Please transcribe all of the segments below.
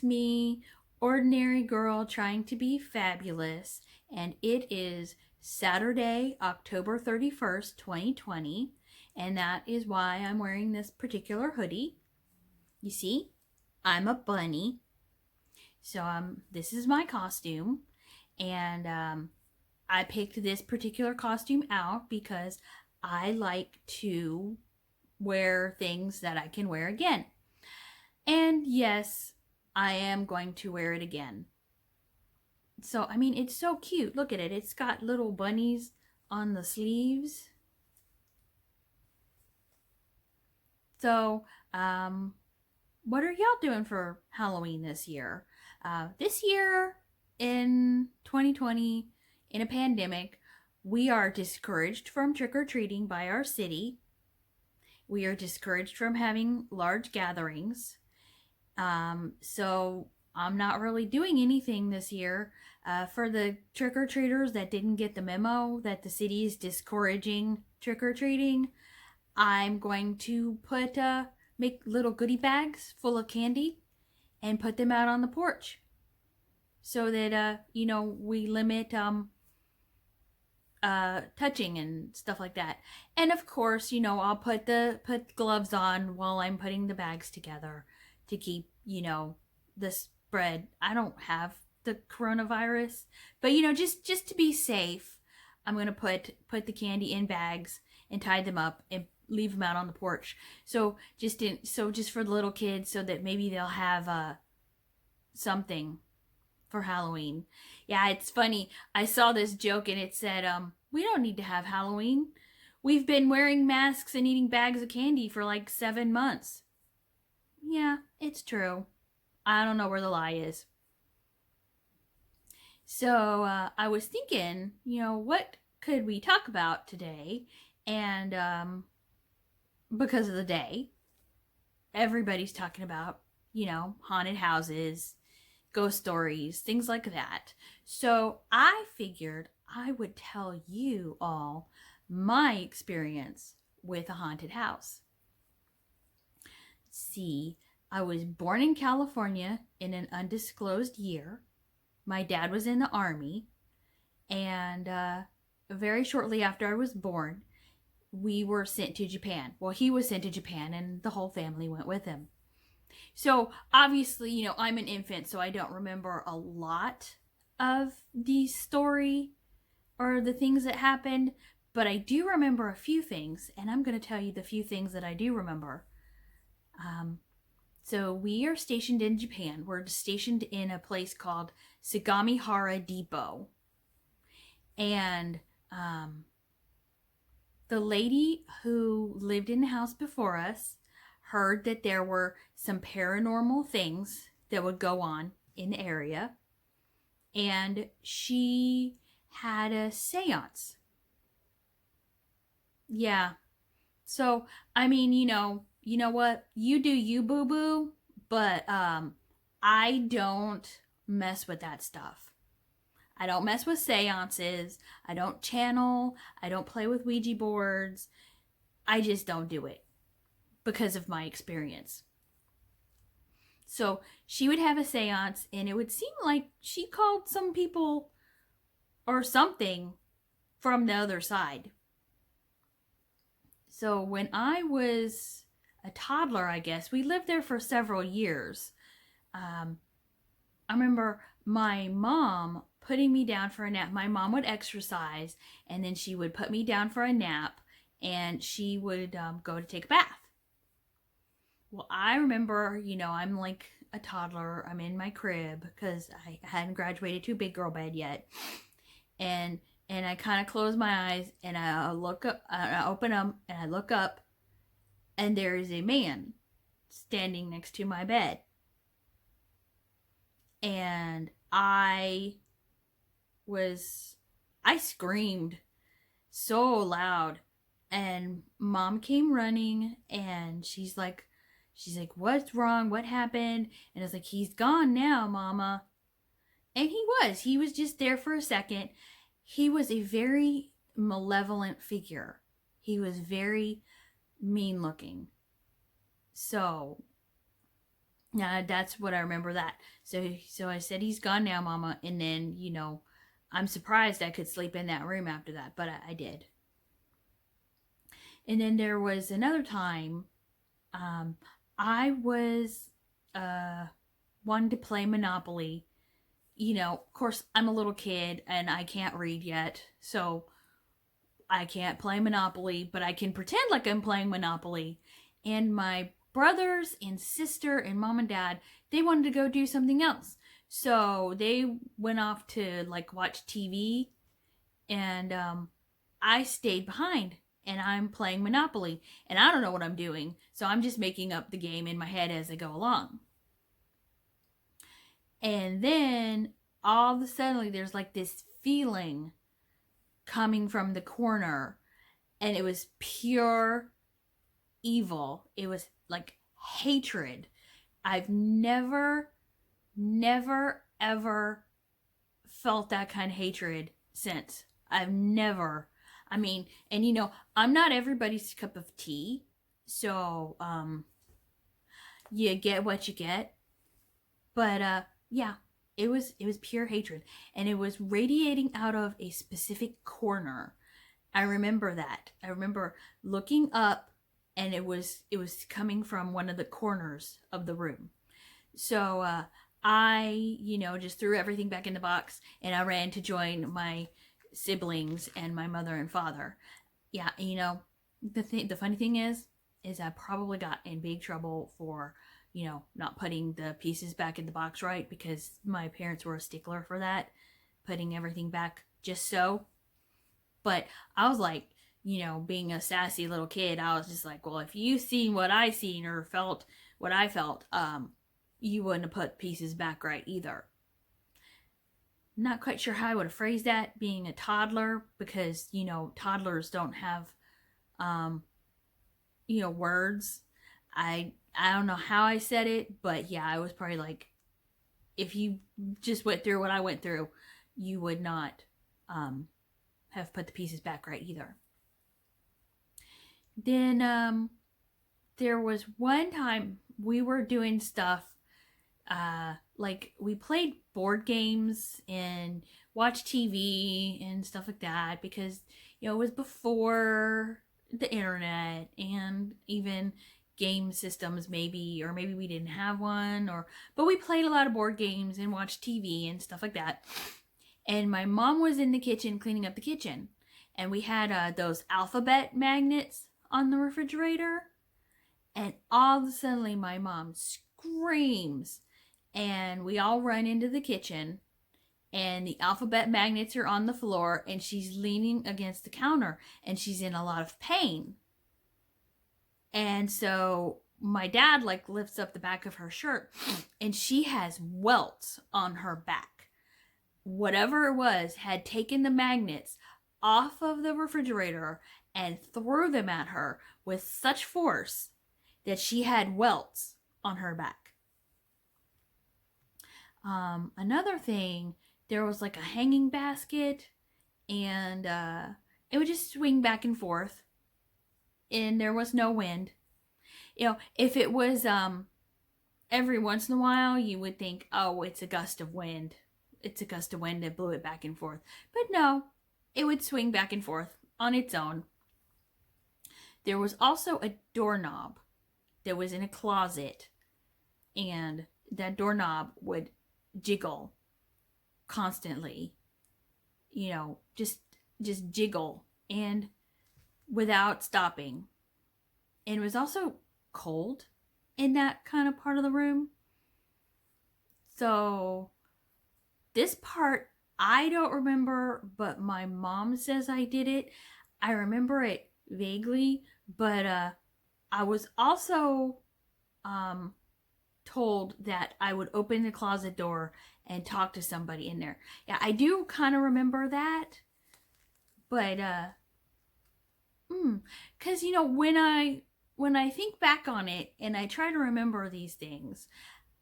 me, ordinary girl trying to be fabulous, and it is Saturday, October 31st, 2020, and that is why I'm wearing this particular hoodie. You see, I'm a bunny, so this is my costume, and I picked this particular costume out because I like to wear things that I can wear again. And yes, I am going to wear it again. So, I mean, it's so cute. Look at it. It's got little bunnies on the sleeves. So, what are y'all doing for Halloween this year? This year in 2020, in a pandemic, we are discouraged from trick-or-treating by our city. We are discouraged from having large gatherings. So I'm not really doing anything this year. For the trick-or-treaters that didn't get the memo that the city is discouraging trick-or-treating, I'm going to make little goodie bags full of candy and put them out on the porch so that, we limit touching and stuff like that. And of course, I'll put gloves on while I'm putting the bags together to keep, the spread. I don't have the coronavirus, but just to be safe, I'm going to put the candy in bags and tie them up and leave them out on the porch. So just for the little kids, so that maybe they'll have something for Halloween. Yeah, it's funny. I saw this joke and it said, we don't need to have Halloween. We've been wearing masks and eating bags of candy for like 7 months. Yeah, it's true. I don't know where the lie is. So I was thinking, what could we talk about today? And because of the day, everybody's talking about, haunted houses, ghost stories, things like that. So I figured I would tell you all my experience with a haunted house. See, I was born in California in an undisclosed year. My dad was in the Army, and very shortly after I was born, we were sent to Japan. Well, he was sent to Japan, and the whole family went with him. So obviously, I'm an infant, so I don't remember a lot of the story or the things that happened, but I do remember a few things, and I'm going to tell you the few things that I do remember. So we are stationed in Japan. We're stationed in a place called Sagamihara Depot. And the lady who lived in the house before us heard that there were some paranormal things that would go on in the area. And she had a seance. Yeah. So, I mean, you know what? You do you, boo-boo, but I don't mess with that stuff. I don't mess with seances. I don't channel. I don't play with Ouija boards. I just don't do it because of my experience. So she would have a seance, and it would seem like she called some people or something from the other side. So when I was a toddler, I guess, we lived there for several years. I remember my mom putting me down for a nap. My mom would exercise, and then she would put me down for a nap, and she would go to take a bath. Well, I remember, I'm like a toddler. I'm in my crib because I hadn't graduated to big girl bed yet. And I kind of close my eyes, and I look up, I open them, and I look up, and there is a man standing next to my bed. And I screamed so loud, and Mom came running, and she's like, what's wrong? What happened? And I was like, he's gone now, Mama. And he was just there for a second. He was a very malevolent figure. He was very mean looking. So That's what I remember that. So I said, he's gone now, Mama. And then, I'm surprised I could sleep in that room after that, but I did. And then there was another time, I was wanting to play Monopoly. Of course, I'm a little kid and I can't read yet, so I can't play Monopoly, but I can pretend like I'm playing Monopoly. And my brothers and sister and mom and dad, they wanted to go do something else. So they went off to like watch TV, and I stayed behind and I'm playing Monopoly. And I don't know what I'm doing, so I'm just making up the game in my head as I go along. And then all of a sudden, there's like this feeling coming from the corner, and it was pure evil. It was like hatred. I've never, never, ever felt that kind of hatred since. I've never. I mean, and I'm not everybody's cup of tea. So, you get what you get. But yeah, it was pure hatred, and it was radiating out of a specific corner. I remember that. I remember looking up, and it was coming from one of the corners of the room. So I, just threw everything back in the box, and I ran to join my siblings and my mother and father. Yeah, the funny thing is I probably got in big trouble for not putting the pieces back in the box right, because my parents were a stickler for that, putting everything back just so. But I was like, being a sassy little kid, I was just like, well, if you seen what I seen or felt what I felt, you wouldn't have put pieces back right either. Not quite sure how I would have phrased that being a toddler, because, toddlers don't have, words. I don't know how I said it, but yeah, I was probably like, if you just went through what I went through, you would not have put the pieces back right either. Then there was one time we were doing stuff, like we played board games and watched TV and stuff like that, because it was before the internet and even game systems, maybe, or maybe we didn't have one, but we played a lot of board games and watched TV and stuff like that. And my mom was in the kitchen cleaning up the kitchen, and we had those alphabet magnets on the refrigerator. And all of a sudden, my mom screams, and we all run into the kitchen, and the alphabet magnets are on the floor, and she's leaning against the counter, and she's in a lot of pain. And so my dad like lifts up the back of her shirt, and she has welts on her back. Whatever it was had taken the magnets off of the refrigerator and threw them at her with such force that she had welts on her back. Another thing, there was like a hanging basket, and it would just swing back and forth, and there was no wind. If it was every once in a while, you would think, oh, it's a gust of wind. It's a gust of wind that blew it back and forth. But no, it would swing back and forth on its own. There was also a doorknob that was in a closet, and that doorknob would jiggle constantly. Just jiggle, and without stopping. And it was also cold in that kind of part of the room. So this part I don't remember, but my mom says I did it. I remember it vaguely, but I was also told that I would open the closet door and talk to somebody in there. Yeah, I do kind of remember that, but because when I think back on it and I try to remember these things,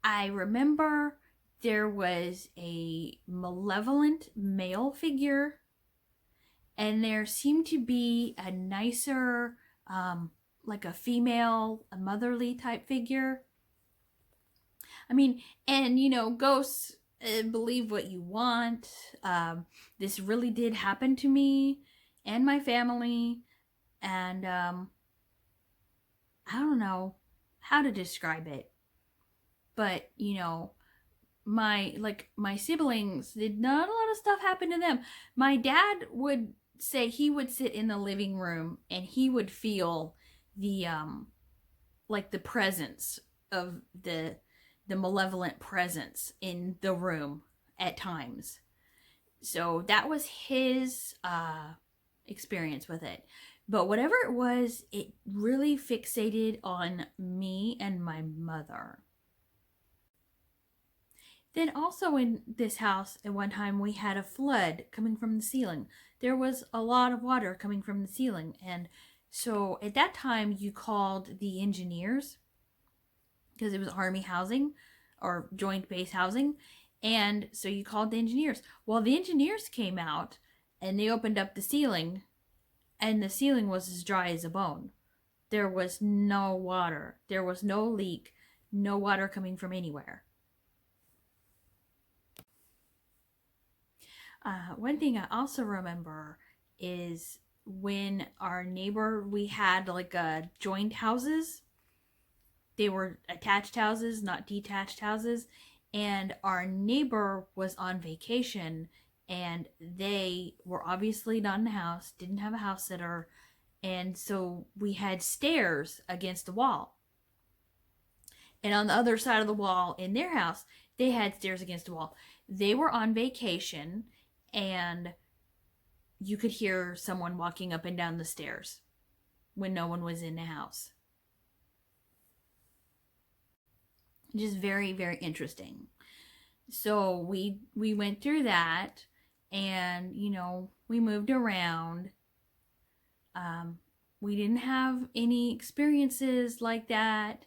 I remember there was a malevolent male figure, and there seemed to be a nicer, like a female, a motherly type figure. I mean, and ghosts, believe what you want. This really did happen to me and my family, and I don't know how to describe it, but my siblings did not a lot of stuff happen to them. My dad would say he would sit in the living room and he would feel the like the presence of the malevolent presence in the room at times. So that was his experience with it. But whatever it was, it really fixated on me and my mother. Then also in this house, at one time, we had a flood coming from the ceiling. There was a lot of water coming from the ceiling. And so at that time, you called the engineers because it was Army housing or joint base housing. And so you called the engineers. Well, the engineers came out and they opened up the ceiling, and the ceiling was as dry as a bone. There was no water, there was no leak, no water coming from anywhere. One thing I also remember is when our neighbor, we had like joint houses. They were attached houses, not detached houses. And our neighbor was on vacation, and they were obviously not in the house, didn't have a house sitter. And so we had stairs against the wall. And on the other side of the wall in their house, they had stairs against the wall. They were on vacation, and you could hear someone walking up and down the stairs when no one was in the house. Just very, very interesting. So we went through that, and we moved around. We didn't have any experiences like that.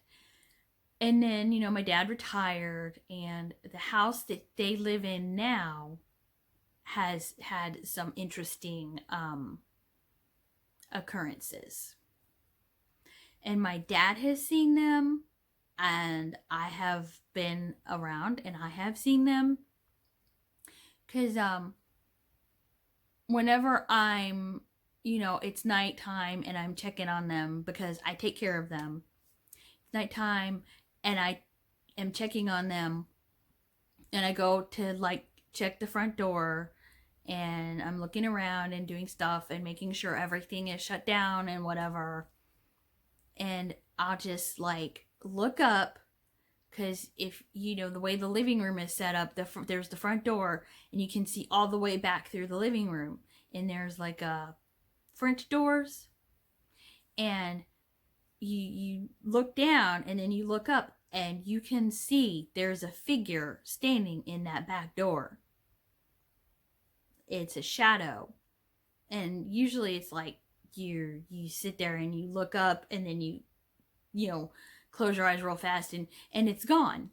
And then my dad retired, and the house that they live in now has had some interesting occurrences. And my dad has seen them, and I have been around and I have seen them. Because whenever I'm, it's nighttime and I'm checking on them because I take care of them. It's nighttime and I am checking on them, and I go to like check the front door, and I'm looking around and doing stuff and making sure everything is shut down and whatever. And I'll just like look up, because if the way the living room is set up, there's the front door, and you can see all the way back through the living room, and there's like French doors, and you look down and then you look up and you can see there's a figure standing in that back door. It's a shadow, and usually it's like you sit there and you look up, and then you close your eyes real fast, and it's gone.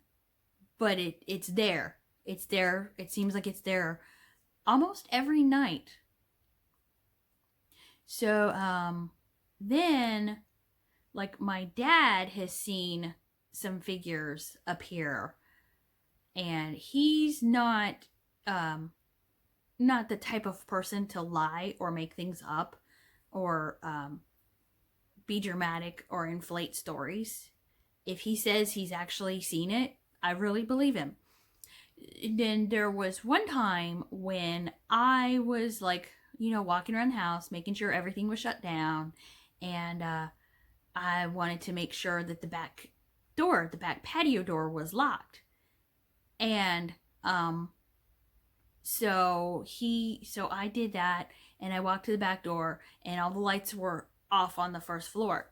But it's there. It's there. It seems like it's there almost every night. So then like my dad has seen some figures appear, and he's not the type of person to lie or make things up or be dramatic or inflate stories. If he says he's actually seen it, I really believe him. Then there was one time when I was like, walking around the house, making sure everything was shut down, and I wanted to make sure that the back patio door was locked. And so I did that, and I walked to the back door, and all the lights were off on the first floor.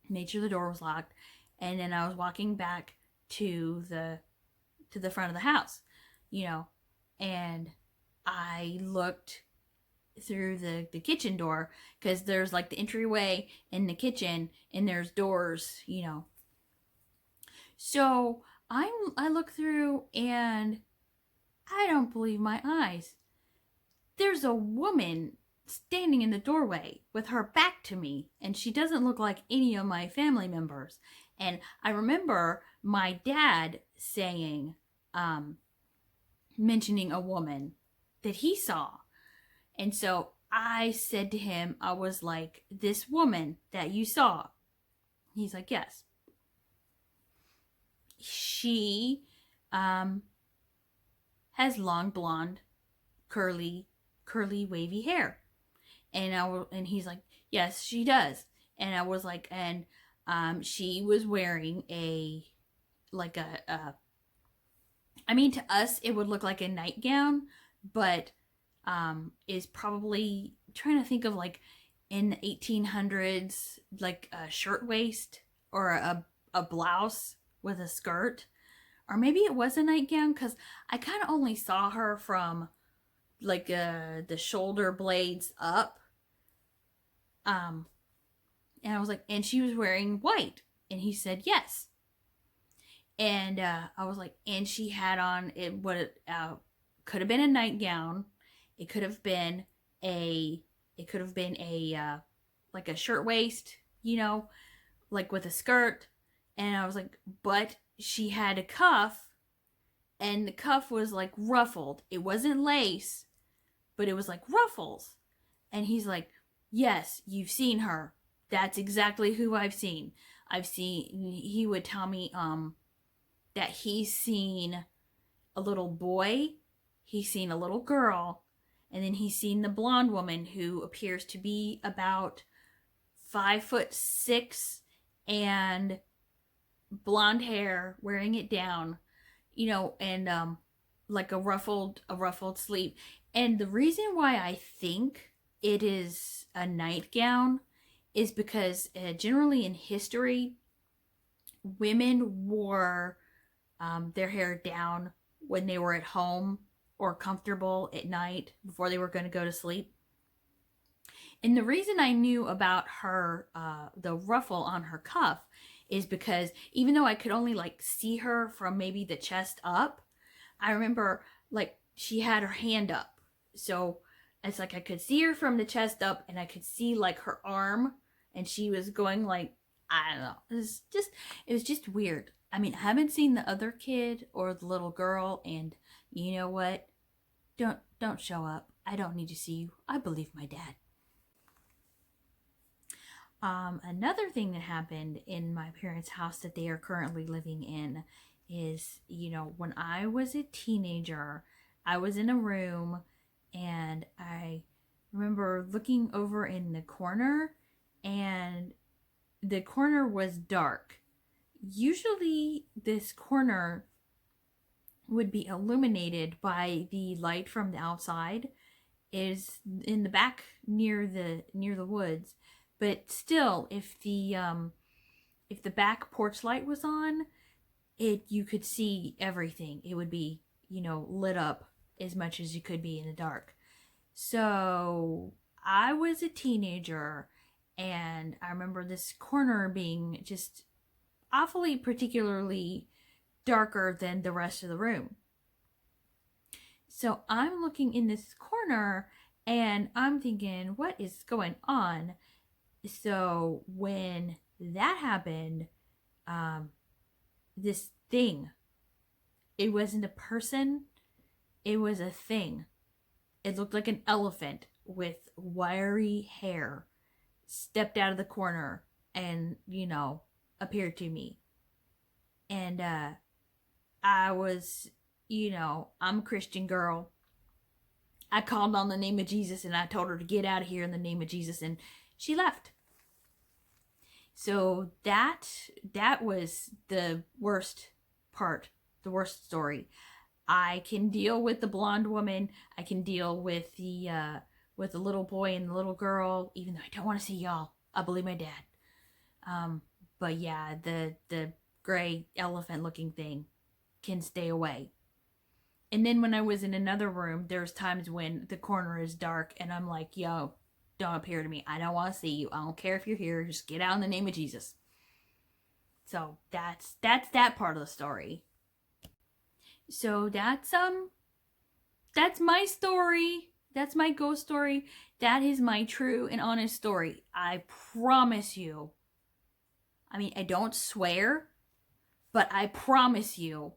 Made sure the door was locked, and then I was walking back to the front of the house, and I looked through the kitchen door, because there's like the entryway in the kitchen, and there's doors, So I look through, and I don't believe my eyes. There's a woman standing in the doorway with her back to me, and she doesn't look like any of my family members. And I remember my dad saying, mentioning a woman that he saw. And so I said to him, I was like, this woman that you saw. He's like, yes. She has long blonde, curly, wavy hair. And he's like, yes, she does. And I was like, and she was wearing like I mean, to us it would look like a nightgown, but is probably trying to think of like in the 1800s, like a shirtwaist or a blouse with a skirt, or maybe it was a nightgown, because I kind of only saw her from like the shoulder blades up. And I was like, and she was wearing white, and he said yes. And I was like, and she had on it, what it could have been a nightgown, it could have been a like a shirtwaist, like with a skirt. And I was like, but she had a cuff, and the cuff was like ruffled. It wasn't lace, but it was like ruffles. And he's like, yes, you've seen her. That's exactly who I've seen. He would tell me that he's seen a little boy, he's seen a little girl, and then he's seen the blonde woman who appears to be about 5'6" and blonde hair, wearing it down, and like a ruffled sleeve. And the reason why I think it is a nightgown is because generally in history, women wore their hair down when they were at home or comfortable at night before they were going to go to sleep. And the reason I knew about her, the ruffle on her cuff, is because even though I could only like see her from maybe the chest up, I remember like she had her hand up. So it's like I could see her from the chest up, and I could see like her arm, and she was going like, I don't know. It was just weird. I mean, I haven't seen the other kid or the little girl, and you know what? Don't show up. I don't need to see you. I believe my dad. Another thing that happened in my parents' house that they are currently living in is, when I was a teenager, I was in a room, and I remember looking over in the corner, and the corner was dark. Usually this corner would be illuminated by the light from the outside, is in the back near the woods. But still, if the back porch light was on, you could see everything. It would be, lit up as much as you could be in the dark. So I was a teenager, and I remember this corner being just awfully particularly darker than the rest of the room. So I'm looking in this corner, and I'm thinking, what is going on? So when that happened, this thing, it wasn't a person, it was a thing. It looked like an elephant with wiry hair, stepped out of the corner and, appeared to me. And I was, I'm a Christian girl. I called on the name of Jesus, and I told her to get out of here in the name of Jesus, and she left. So that was the worst part, the worst story. I can deal with the blonde woman. I can deal with the little boy and the little girl, even though I don't want to see y'all. I believe my dad. But yeah, the gray elephant looking thing can stay away. And then when I was in another room, there's times when the corner is dark, and I'm like, yo, don't appear to me. I don't want to see you. I don't care if you're here. Just get out in the name of Jesus. So that's that part of the story. So that's my story. That's my ghost story. That is my true and honest story. I promise you, I mean, I don't swear, but I promise you,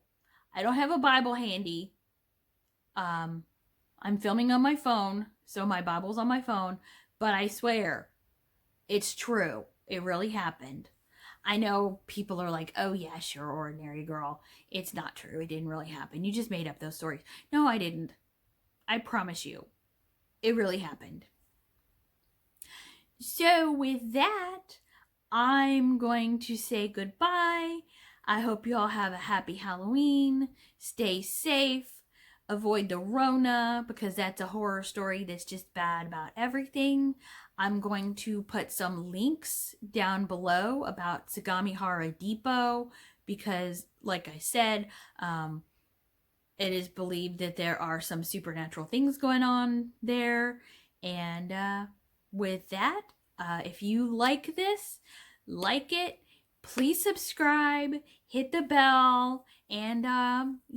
I don't have a Bible handy. I'm filming on my phone, so my Bible's on my phone, but I swear, it's true. It really happened. I know people are like, oh yeah, sure, ordinary girl. It's not true. It didn't really happen. You just made up those stories. No, I didn't. I promise you. It really happened. So with that, I'm going to say goodbye. I hope you all have a happy Halloween. Stay safe. Avoid the Rona, because that's a horror story that's just bad about everything. I'm going to put some links down below about Sagamihara Depot, because like I said, it is believed that there are some supernatural things going on there. And with that, if you like this, like it, please subscribe, hit the bell, and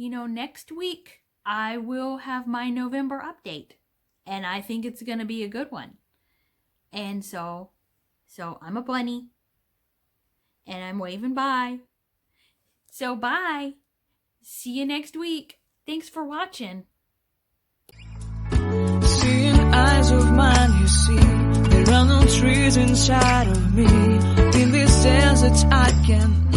next week I will have my November update, and I think it's gonna be a good one. And so I'm a bunny, and I'm waving bye. So bye. See you next week. Thanks for watching. Seeing eyes of mine, you see, there are no trees inside of me. In this desert I can